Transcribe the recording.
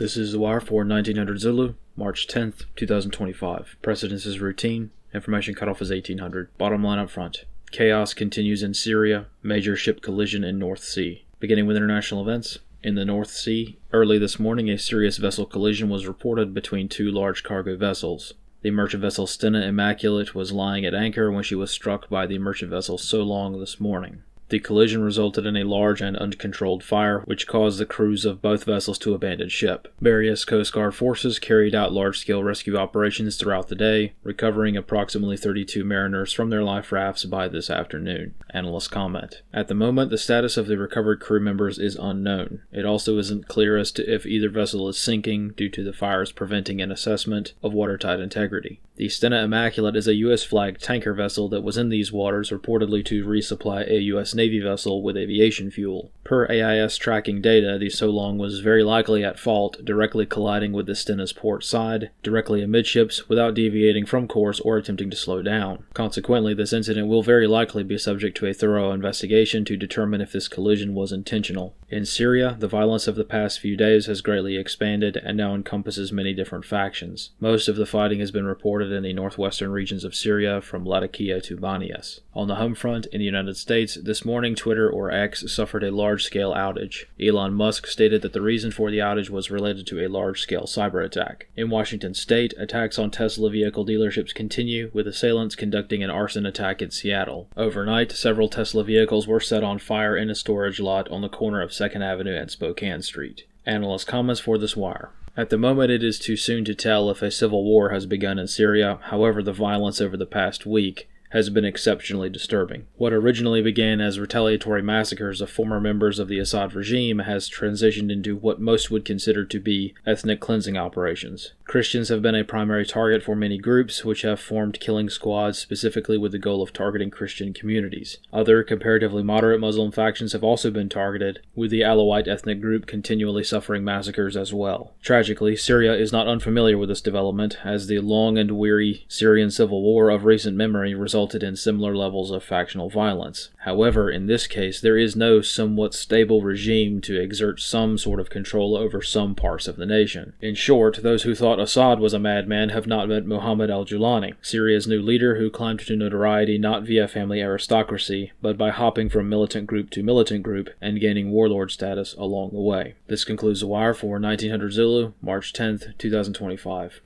This is the wire for 1900 Zulu, March 10th, 2025. Precedence is routine. Information cutoff is 1800. Bottom line up front. Chaos continues in Syria. Major ship collision in North Sea. Beginning with international events. In the North Sea, early this morning a serious vessel collision was reported between two large cargo vessels. The merchant vessel Stena Immaculate was lying at anchor when she was struck by the merchant vessel So Long this morning. The collision resulted in a large and uncontrolled fire, which caused the crews of both vessels to abandon ship. Various Coast Guard forces carried out large-scale rescue operations throughout the day, recovering approximately 32 mariners from their life rafts by this afternoon. Analysts comment. At the moment, the status of the recovered crew members is unknown. It also isn't clear as to if either vessel is sinking due to the fires preventing an assessment of watertight integrity. The Stena Immaculate is a U.S.-flagged tanker vessel that was in these waters reportedly to resupply a U.S. Navy vessel with aviation fuel. Per AIS tracking data, the So Long was very likely at fault, directly colliding with the Stena's port side, directly amidships, without deviating from course or attempting to slow down. Consequently, this incident will very likely be subject to a thorough investigation to determine if this collision was intentional. In Syria, the violence of the past few days has greatly expanded and now encompasses many different factions. Most of the fighting has been reported in the northwestern regions of Syria, from Latakia to Banias. On the home front, in the United States, this morning Twitter, or X, suffered a large-scale outage. Elon Musk stated that the reason for the outage was related to a large-scale cyber attack. In Washington state, attacks on Tesla vehicle dealerships continue, with assailants conducting an arson attack in Seattle. Overnight, several Tesla vehicles were set on fire in a storage lot on the corner of 2nd Avenue and Spokane Street. Analyst comments for this wire. At the moment, it is too soon to tell if a civil war has begun in Syria. However, the violence over the past week has been exceptionally disturbing. What originally began as retaliatory massacres of former members of the Assad regime has transitioned into what most would consider to be ethnic cleansing operations. Christians have been a primary target for many groups, which have formed killing squads specifically with the goal of targeting Christian communities. Other, comparatively moderate Muslim factions have also been targeted, with the Alawite ethnic group continually suffering massacres as well. Tragically, Syria is not unfamiliar with this development, as the long and weary Syrian civil war of recent memory resulted in similar levels of factional violence. However, in this case, there is no somewhat stable regime to exert some sort of control over some parts of the nation. In short, those who thought Assad was a madman have not met Mohammed al-Julani, Syria's new leader who climbed to notoriety not via family aristocracy, but by hopping from militant group to militant group and gaining warlord status along the way. This concludes the wire for 1900 Zulu, March 10th, 2025.